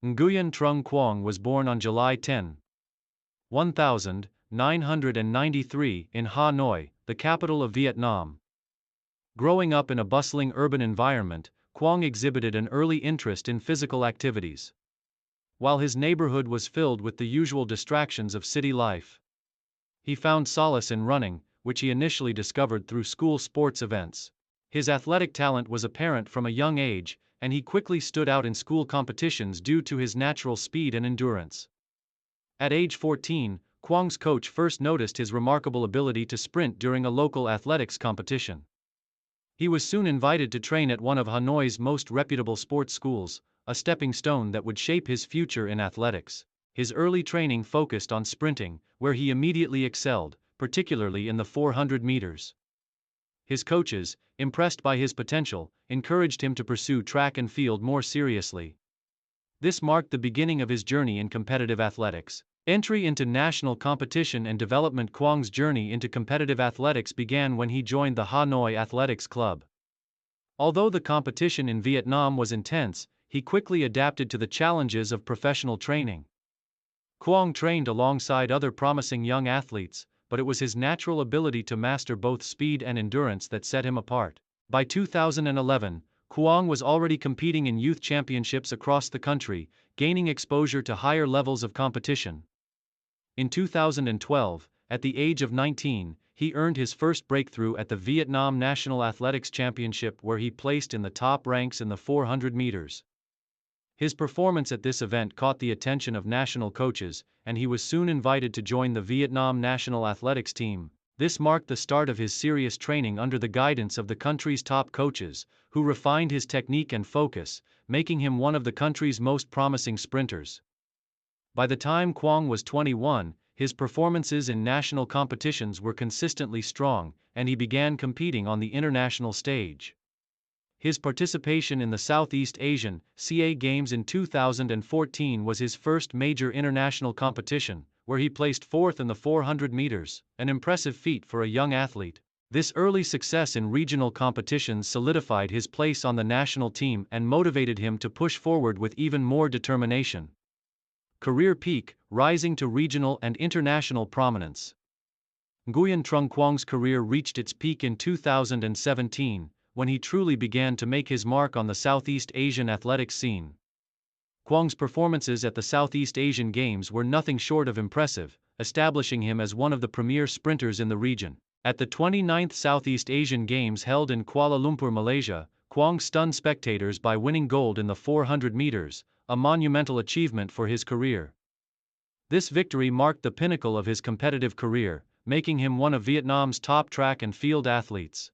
Nguyen Trung Quang was born on July 10, 1993 in Hanoi, the capital of Vietnam. Growing up in a bustling urban environment, Quang exhibited an early interest in physical activities. While his neighborhood was filled with the usual distractions of city life, he found solace in running, which he initially discovered through school sports events. His athletic talent was apparent from a young age, and he quickly stood out in school competitions due to his natural speed and endurance. At age 14, Quang's coach first noticed his remarkable ability to sprint during a local athletics competition. He was soon invited to train at one of Hanoi's most reputable sports schools, a stepping stone that would shape his future in athletics. His early training focused on sprinting, where he immediately excelled, particularly in the 400 meters. His coaches, impressed by his potential, encouraged him to pursue track and field more seriously. This marked the beginning of his journey in competitive athletics. Entry into national competition and development. Quang's journey into competitive athletics began when he joined the Hanoi Athletics Club. Although the competition in Vietnam was intense, he quickly adapted to the challenges of professional training. Quang trained alongside other promising young athletes, but it was his natural ability to master both speed and endurance that set him apart. By 2011, Quang was already competing in youth championships across the country, gaining exposure to higher levels of competition. In 2012, at the age of 19, he earned his first breakthrough at the Vietnam National Athletics Championship, where he placed in the top ranks in the 400 meters. His performance at this event caught the attention of national coaches, and he was soon invited to join the Vietnam national athletics team. This marked the start of his serious training under the guidance of the country's top coaches, who refined his technique and focus, making him one of the country's most promising sprinters. By the time Quang was 21, his performances in national competitions were consistently strong, and he began competing on the international stage. His participation in the Southeast Asian (CA) Games in 2014 was his first major international competition, where he placed fourth in the 400 meters, an impressive feat for a young athlete. This early success in regional competitions solidified his place on the national team and motivated him to push forward with even more determination. Career peak, rising to regional and international prominence. Nguyen Trung Quang's career reached its peak in 2017, when he truly began to make his mark on the Southeast Asian athletics scene. Quang's performances at the Southeast Asian Games were nothing short of impressive, establishing him as one of the premier sprinters in the region. At the 29th Southeast Asian Games held in Kuala Lumpur, Malaysia, Quang stunned spectators by winning gold in the 400 meters, a monumental achievement for his career. This victory marked the pinnacle of his competitive career, making him one of Vietnam's top track and field athletes.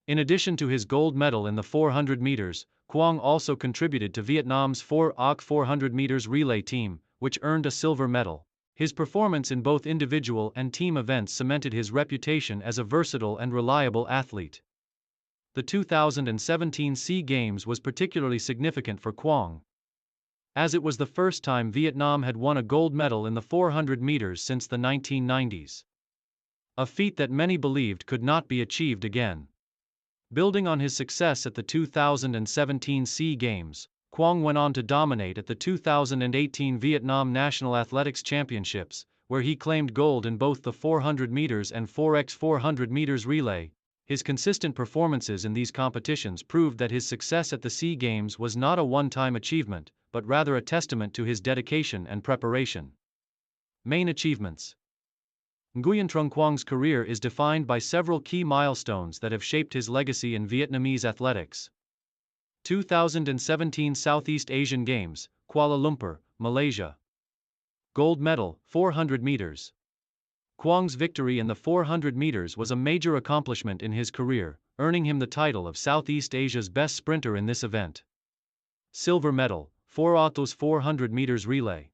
In addition to his gold medal in the 400 meters, Quang also contributed to Vietnam's 400 meters relay team, which earned a silver medal. His performance in both individual and team events cemented his reputation as a versatile and reliable athlete. The 2017 SEA Games was particularly significant for Quang, as it was the first time Vietnam had won a gold medal in the 400 meters since the 1990s. A feat that many believed could not be achieved again. Building on his success at the 2017 SEA Games, Quang went on to dominate at the 2018 Vietnam National Athletics Championships, where he claimed gold in both the 400 meters and 4x400 meters relay. His consistent performances in these competitions proved that his success at the SEA Games was not a one-time achievement, but rather a testament to his dedication and preparation. Main achievements. Nguyen Trung Quang's career is defined by several key milestones that have shaped his legacy in Vietnamese athletics. 2017 Southeast Asian Games, Kuala Lumpur, Malaysia. Gold medal, 400 meters. Quang's victory in the 400 meters was a major accomplishment in his career, earning him the title of Southeast Asia's best sprinter in this event. Silver medal, 400 meters relay.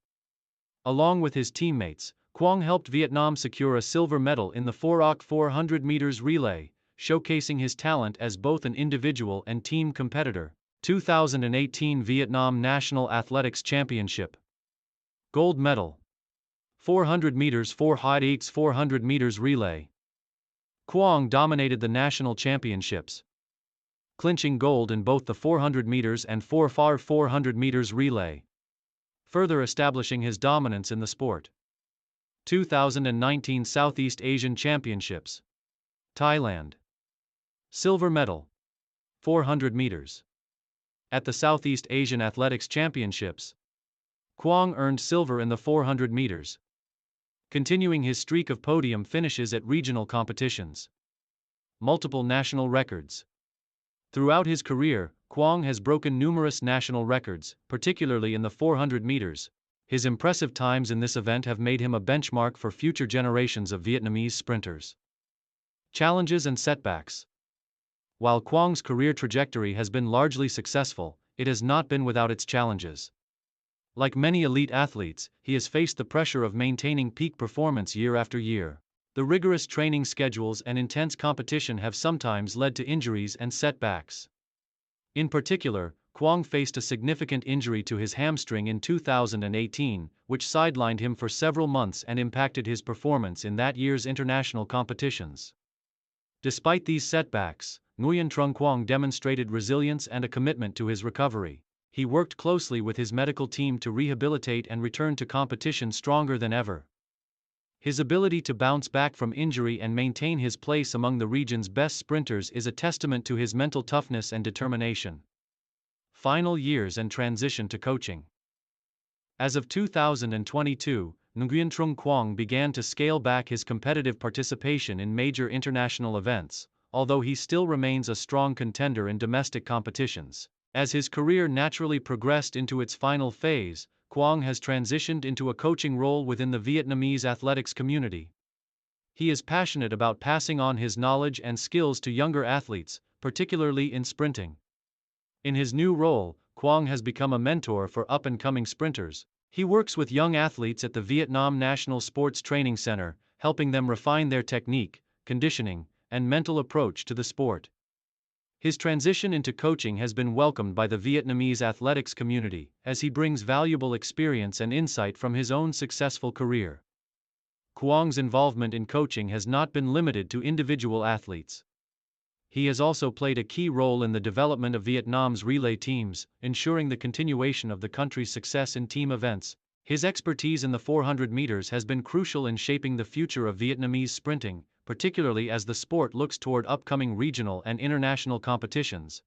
Along with his teammates, Quang helped Vietnam secure a silver medal in the 400 meters relay, showcasing his talent as both an individual and team competitor. 2018 Vietnam National Athletics Championship. Gold medal. 400 meters 400 meters relay. Quang dominated the national championships, clinching gold in both the 400 meters and 400 meters relay. further establishing his dominance in the sport. 2019 Southeast Asian Championships. Thailand. Silver medal. 400 meters. At the Southeast Asian Athletics Championships, Kwang earned silver in the 400 meters, continuing his streak of podium finishes at regional competitions. Multiple national records. Throughout his career, Kwang has broken numerous national records, particularly in the 400 meters. His impressive times in this event have made him a benchmark for future generations of Vietnamese sprinters. Challenges and setbacks. While Kwang's career trajectory has been largely successful, it has not been without its challenges. Like many elite athletes, he has faced the pressure of maintaining peak performance year after year. The rigorous training schedules and intense competition have sometimes led to injuries and setbacks. In particular, Kwang faced a significant injury to his hamstring in 2018, which sidelined him for several months and impacted his performance in that year's international competitions. Despite these setbacks, Nguyen Trung Quang demonstrated resilience and a commitment to his recovery. He worked closely with his medical team to rehabilitate and return to competition stronger than ever. His ability to bounce back from injury and maintain his place among the region's best sprinters is a testament to his mental toughness and determination. Final years and transition to coaching. As of 2022, Nguyen Trung Quang began to scale back his competitive participation in major international events, although he still remains a strong contender in domestic competitions. As his career naturally progressed into its final phase, Quang has transitioned into a coaching role within the Vietnamese athletics community. He is passionate about passing on his knowledge and skills to younger athletes, particularly in sprinting. In his new role, Quang has become a mentor for up-and-coming sprinters. He works with young athletes at the Vietnam National Sports Training Center, helping them refine their technique, conditioning, and mental approach to the sport. His transition into coaching has been welcomed by the Vietnamese athletics community, as he brings valuable experience and insight from his own successful career. Quang's involvement in coaching has not been limited to individual athletes. He has also played a key role in the development of Vietnam's relay teams, ensuring the continuation of the country's success in team events. His expertise in the 400 meters has been crucial in shaping the future of Vietnamese sprinting, particularly as the sport looks toward upcoming regional and international competitions.